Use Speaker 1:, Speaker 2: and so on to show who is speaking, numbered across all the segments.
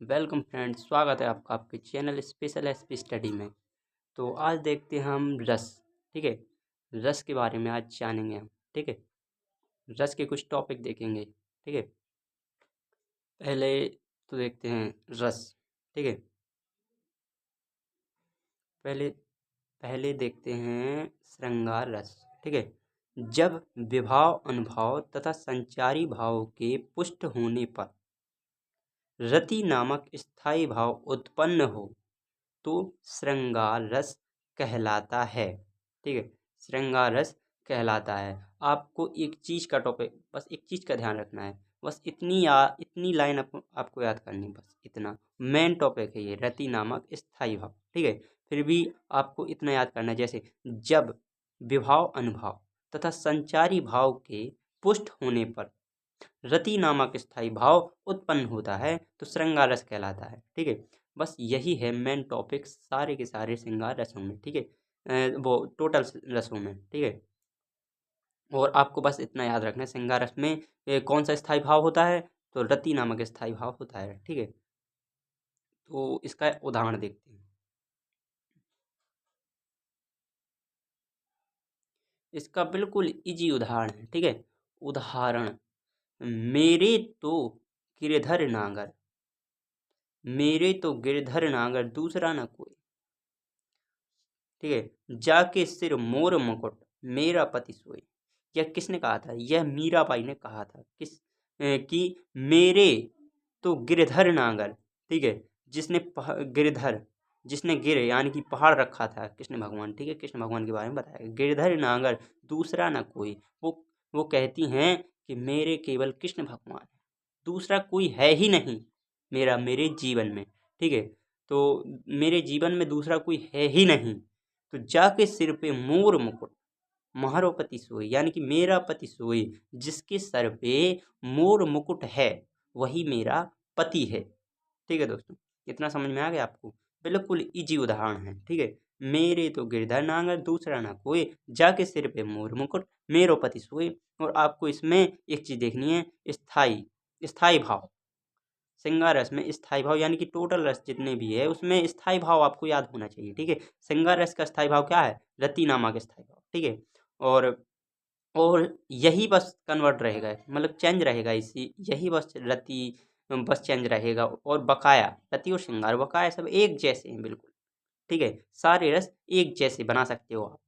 Speaker 1: Welcome friends, स्वागत है आपका आपके चैनल स्पेशल एसपी स्टडी में। तो आज देखते हैं हम रस। ठीक है, रस के बारे में आज जानेंगे हम। ठीक है, रस के कुछ टॉपिक देखेंगे। ठीक है, पहले तो देखते हैं रस। ठीक है, पहले पहले देखते हैं श्रृंगार रस। ठीक है, जब विभाव अनुभाव तथा संचारी भाव के पुष्ट होने पर रति नामक स्थायी भाव उत्पन्न हो तो श्रृंगार रस कहलाता है। ठीक है, श्रृंगार रस कहलाता है। आपको एक चीज का टॉपिक, बस एक चीज का ध्यान रखना है। बस इतनी लाइन आपको याद करनी है, बस इतना मेन टॉपिक है ये, रति नामक स्थायी भाव। ठीक है, फिर भी आपको इतना याद करना है, जैसे जब विभाव अनुभाव तथा संचारी भाव के पुष्ट होने पर रति नामक स्थायी भाव उत्पन्न होता है तो श्रृंगार रस कहलाता है। ठीक है, बस यही है मेन टॉपिक सारे के सारे श्रृंगार रसों में। ठीक है, वो टोटल रसों में। ठीक है, और आपको बस इतना याद रखना है, श्रृंगार रस में कौन सा स्थायी भाव होता है, तो रति नामक स्थायी भाव होता है। ठीक है, तो इसका उदाहरण देखते हैं। इसका बिल्कुल इजी उदाहरण है। ठीक है, उदाहरण, मेरे तो गिरधर नागर, मेरे तो गिरधर नागर दूसरा न कोई। ठीक है, जाके सिर मोर मुकुट मेरा पति सोए। यह किसने कहा था? यह मीराबाई ने कहा था। कि मेरे तो गिरधर नागर। ठीक है, जिसने गिरधर, जिसने गिर यानी कि पहाड़ रखा था कृष्ण भगवान। ठीक है, कृष्ण भगवान के बारे में बताया, गिरधर नागर दूसरा न कोई। वो कहती हैं कि मेरे केवल कृष्ण भगवान, दूसरा कोई है ही नहीं मेरे जीवन में। ठीक है, तो मेरे जीवन में दूसरा कोई है ही नहीं। तो जाके सिर पे मोर मुकुट महारो पति सोई, यानी कि मेरा पति सोई, जिसके सर पे मोर मुकुट है वही मेरा पति है। ठीक है दोस्तों, इतना समझ में आ गया आपको? बिल्कुल इजी उदाहरण है। ठीक है, मेरे तो गिरधर नागर दूसरा ना कोई, जाके सिर पे मोर मुकुट मेरो पति सोई। और आपको इसमें एक चीज देखनी है, स्थाई स्थाई भाव। श्रृंगार रस में स्थाई भाव यानी कि टोटल रस जितने भी है उसमें स्थाई भाव आपको याद होना चाहिए। ठीक है, श्रृंगार रस का स्थाई भाव क्या है? रति नामक स्थाई भाव। ठीक है, और और यही बस कन्वर्ट रहेगा, मतलब चेंज रहेगा, इसी यही बस रति बस चेंज रहेगा। और बकाया, रति और श्रृंगार बकाया सब एक जैसे हैं बिल्कुल। ठीक है, सारे रस एक जैसे बना सकते हो आप।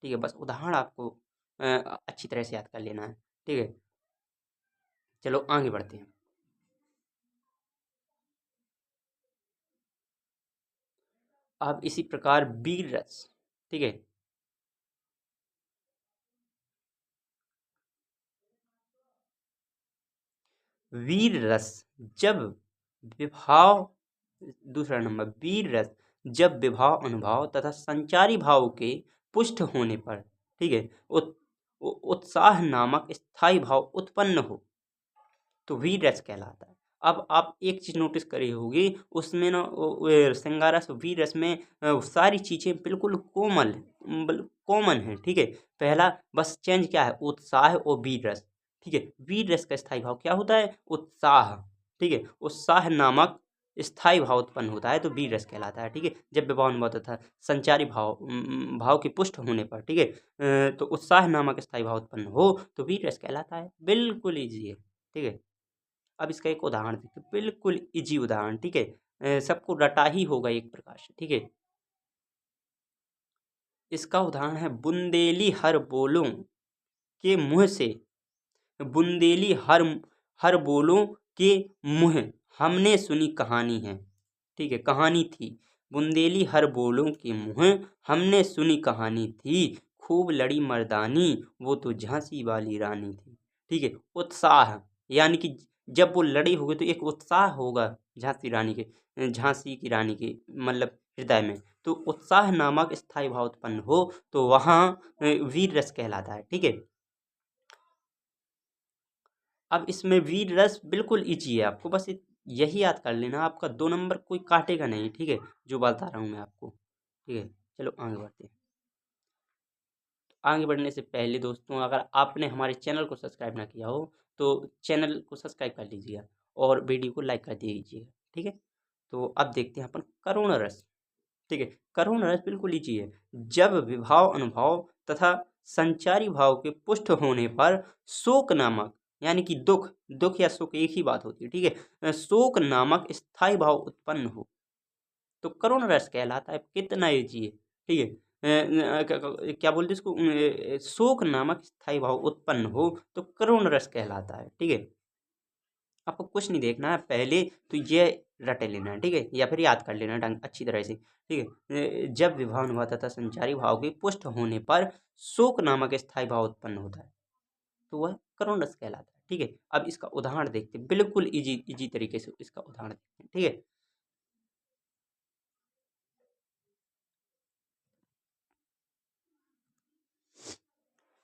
Speaker 1: ठीक है, बस उदाहरण आपको अच्छी तरह से याद कर लेना है। ठीक है, चलो आगे बढ़ते हैं। अब इसी प्रकार वीर रस। ठीक है, वीर रस जब विभाव, दूसरा नंबर, वीर रस जब विभाव अनुभाव तथा संचारी भाव के पुष्ट होने पर, ठीक है, उत्साह नामक स्थायी भाव उत्पन्न हो तो वीर रस कहलाता है। अब आप एक चीज नोटिस करी होगी, उसमें ना श्रृंगार रस वीर रस में सारी चीजें बिल्कुल कोमल, कॉमन है। ठीक है, पहला बस चेंज क्या है? उत्साह और वीर रस। ठीक है, वीर रस का स्थायी भाव क्या होता है? उत्साह। ठीक है, उत्साह नामक स्थायी भाव उत्पन्न होता है तो वीर रस कहलाता है। ठीक है, जब विभाव अनुभाव तथा संचारी भाव भाव के पुष्ट होने पर, ठीक है, तो उत्साह नामक स्थायी भाव उत्पन्न हो तो वीर रस कहलाता है। बिल्कुल इजी है। ठीक है, अब इसका एक उदाहरण देखिए, बिल्कुल इजी उदाहरण। ठीक है, सबको रटा ही होगा एक प्रकार से। ठीक है, इसका उदाहरण है, बुंदेली हर बोलों के मुंह से, बुंदेली हर हर बोलों के मुंह हमने सुनी कहानी है। ठीक है, कहानी थी, बुंदेली हर बोलों के मुंह हमने सुनी कहानी थी, खूब लड़ी मर्दानी वो तो झांसी वाली रानी थी। ठीक है, उत्साह यानी कि जब वो लड़ी होगी तो एक उत्साह होगा झांसी की रानी के मतलब हृदय में, तो उत्साह नामक स्थायी भाव उत्पन्न हो तो वहाँ वीर रस कहलाता है। ठीक है, अब इसमें वीर रस बिल्कुल इजी है, आपको बस यही याद कर लेना, आपका 2 नंबर कोई काटेगा नहीं। ठीक है, जो बता रहा हूँ मैं आपको। ठीक है, चलो आगे बढ़ते हैं। आगे बढ़ने से पहले दोस्तों, अगर आपने हमारे चैनल को सब्सक्राइब ना किया हो तो चैनल को सब्सक्राइब कर लीजिएगा और वीडियो को लाइक कर दीजिएगा। ठीक है, तो अब देखते हैं अपन करुण रस। ठीक है, करुण रस बिल्कुल ईजी है। जब विभाव अनुभाव तथा संचारी भाव के पुष्ट होने पर शोक नामक, यानी कि दुख, दुख या सुख एक ही बात होती है, ठीक है, शोक नामक स्थायी भाव उत्पन्न हो तो करुण रस कहलाता है। कितना ईजी है, ठीक है। क्या बोलते हैं इसको, शोक नामक स्थायी भाव उत्पन्न हो तो करुण रस कहलाता है, ठीक है। आपको कुछ नहीं देखना है, पहले तो ये रट लेना है, ठीक है, या फिर याद कर लेना ढंग अच्छी तरह से, ठीक है। जब विभाव अनुभाव तथा संचारी भाव के पुष्ट होने पर शोक नामक स्थायी भाव उत्पन्न होता है तो वह करुण रस कहलाता है, ठीक है। अब इसका उदाहरण देखते हैं, बिल्कुल इजी इजी तरीके से इसका उदाहरण देखते हैं, ठीक है।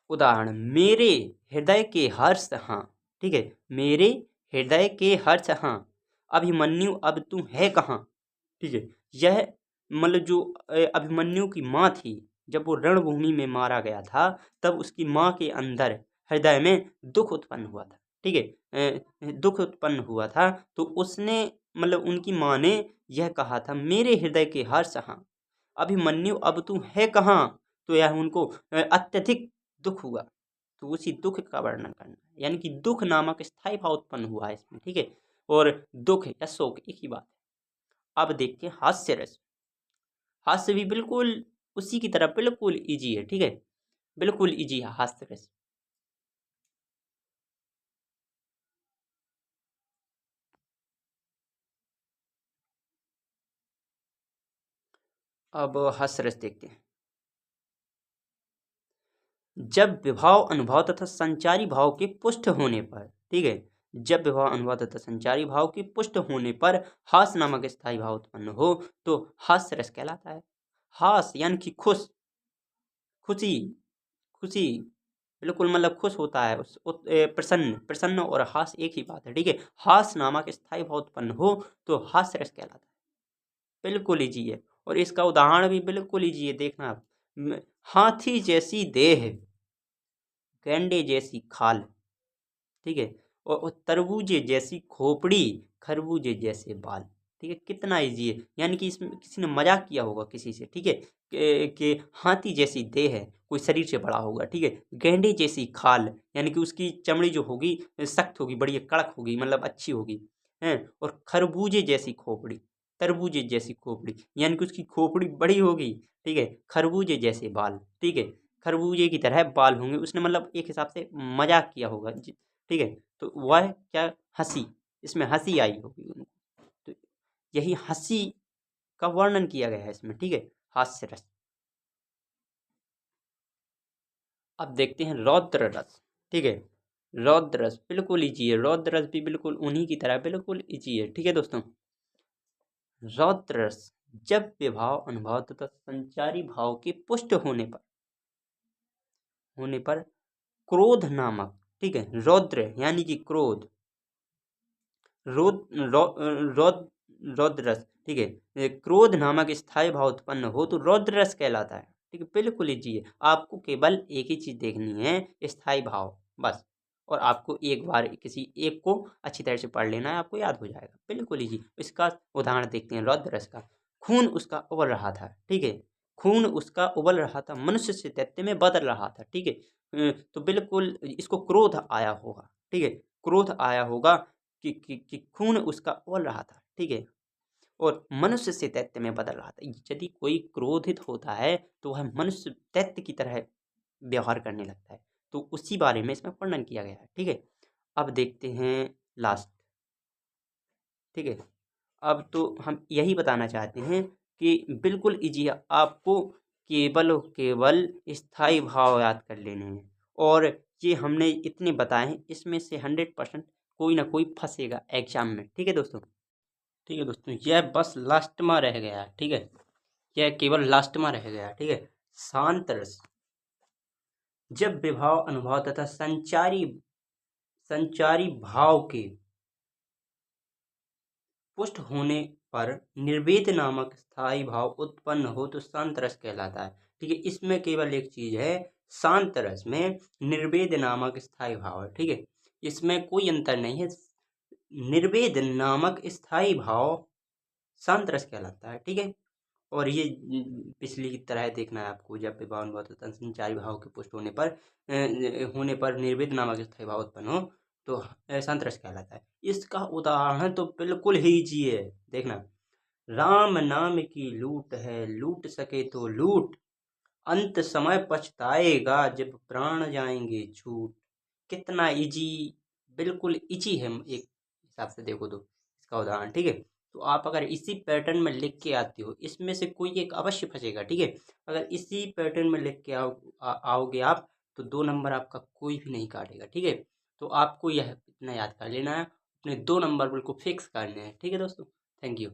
Speaker 1: उदाहरण, मेरे हृदय के हर्ष हाँ, ठीक है, मेरे हृदय के हर्ष हाँ, अभिमन्यु अब तू है कहाँ, ठीक है। यह मतलब जो अभिमन्यु की माँ थी, जब वो रणभूमि में मारा गया था तब उसकी माँ के अंदर हृदय में दुख उत्पन्न हुआ था, ठीक है, दुख उत्पन्न हुआ था तो उसने मतलब उनकी माँ ने यह कहा था, मेरे हृदय के हर्ष हाँ, अभिमन्यु अब तू है कहाँ। तो यह उनको अत्यधिक दुख हुआ, तो उसी दुख का वर्णन करना है, यानी कि दुख नामक स्थायी भाव उत्पन्न हुआ है इसमें, ठीक है। और दुख या शोक एक ही बात है। अब देखते हैं हास्य रस। हास्य भी बिल्कुल उसी की तरह बिल्कुल इजी है, ठीक है, बिल्कुल इजी है हास्य रस। अब हास्य रस देखते हैं। जब विभाव अनुभाव तथा संचारी भाव के पुष्ट होने पर, ठीक है, जब विभाव अनुभाव तथा संचारी भाव के पुष्ट होने पर हास नामक स्थायी भाव उत्पन्न हो तो हास्य रस कहलाता है। हास यानी कि खुश, खुशी, खुशी, बिल्कुल मतलब खुश होता है प्रसन्न, प्रसन्न और हास एक ही बात है, ठीक है। हास नामक स्थायी भाव उत्पन्न हो तो हास्य रस कहलाता है, बिल्कुल इजी है। और इसका उदाहरण भी बिल्कुल इजी है, देखना आप। हाथी जैसी देह, गैंडे जैसी खाल, ठीक है, और तरबूजे जैसी खोपड़ी, खरबूजे जैसे बाल, ठीक है। कितना इजी है, यानी कि इसमें किसी ने मजाक किया होगा किसी से, ठीक है, कि हाथी जैसी देह है, कोई शरीर से बड़ा होगा, ठीक है। गेंडे जैसी खाल, यानी कि उसकी चमड़ी जो होगी सख्त होगी, बड़ी कड़क होगी, मतलब अच्छी होगी, हैं। और खरबूजे जैसी खोपड़ी, तरबूजे जैसी खोपड़ी, यानी कि उसकी खोपड़ी बड़ी होगी, ठीक है। खरबूजे जैसे बाल, ठीक है, खरबूजे की तरह बाल होंगे, उसने मतलब एक हिसाब से मजाक किया होगा, ठीक है। तो वह क्या, हंसी, इसमें हंसी आई होगी उनको, तो यही हंसी का वर्णन किया गया है इसमें, ठीक है, हास्य रस। अब देखते हैं रौद्र रस, ठीक है। रौद्र रस बिल्कुल इजी है, रौद्र रस भी बिल्कुल उन्हीं की तरह बिल्कुल इजी है, ठीक है दोस्तों। रौद्र रस, जब विभाव अनुभाव तथा संचारी भाव के पुष्ट होने पर क्रोध नामक, ठीक है, रौद्र यानी कि क्रोध, रौद्र रस, ठीक है, क्रोध नामक स्थायी भाव उत्पन्न हो तो रौद्र रस कहलाता है, ठीक है, बिल्कुल इजी है। आपको केवल एक ही चीज देखनी है, स्थायी भाव, बस। और आपको एक बार किसी एक को अच्छी तरह से पढ़ लेना है, आपको याद हो जाएगा, बिल्कुल इजी। इसका उदाहरण देखते हैं रौद्र रस का। खून उसका उबल रहा था, ठीक है, खून उसका उबल रहा था, मनुष्य से दैत्य में बदल रहा था, ठीक है। तो बिल्कुल इसको क्रोध आया होगा, ठीक है, क्रोध आया होगा कि खून उसका उबल रहा था, ठीक है, और मनुष्य से दैत्य में बदल रहा था। यदि कोई क्रोधित होता है तो वह मनुष्य दैत्य की तरह व्यवहार करने लगता है, तो उसी बारे में इसमें वर्णन किया गया है, ठीक है। अब देखते हैं लास्ट, ठीक है। अब तो हम यही बताना चाहते हैं कि बिल्कुल इजी है, आपको केवल और केवल स्थायी भाव याद कर लेने हैं। और ये हमने इतने बताए हैं, इसमें से 100% कोई ना कोई फंसेगा एग्जाम में, ठीक है दोस्तों। ठीक है दोस्तों, यह बस लास्ट में रह गया, ठीक है, यह केवल लास्ट में रह गया, ठीक है। शांत रस, जब विभाव अनुभाव तथा संचारी संचारी भाव के पुष्ट होने पर निर्वेद नामक स्थायी भाव उत्पन्न हो तो शांत रस कहलाता है, ठीक है। इसमें केवल एक चीज है, शांत रस में निर्वेद नामक स्थायी भाव है, ठीक है, इसमें कोई अंतर नहीं है। निर्वेद नामक स्थायी भाव
Speaker 2: शांत रस कहलाता है। ठीक है, और ये पिछली की तरह देखना है आपको। जब विभावन बहुत संचारी भाव के पुष्ट होने पर निर्वेद नामक स्थायी भाव उत्पन्न हो तो शांत रस कहलाता है। इसका उदाहरण तो बिल्कुल ही इजी है, देखना। राम नाम की लूट है, लूट सके तो लूट, अंत समय पछताएगा जब प्राण जाएंगे छूट। कितना इजी, बिल्कुल इजी है एक हिसाब से देखो तो इसका उदाहरण। ठीक है, तो आप अगर इसी पैटर्न में लिख के आते हो, इसमें से कोई एक अवश्य फंसेगा। ठीक है, अगर इसी पैटर्न में लिख के आओगे आप, तो 2 नंबर आपका कोई भी नहीं काटेगा। ठीक है, तो आपको यह इतना याद कर लेना है, अपने 2 नंबर बिल्कुल फिक्स करने हैं। ठीक है दोस्तों, थैंक यू।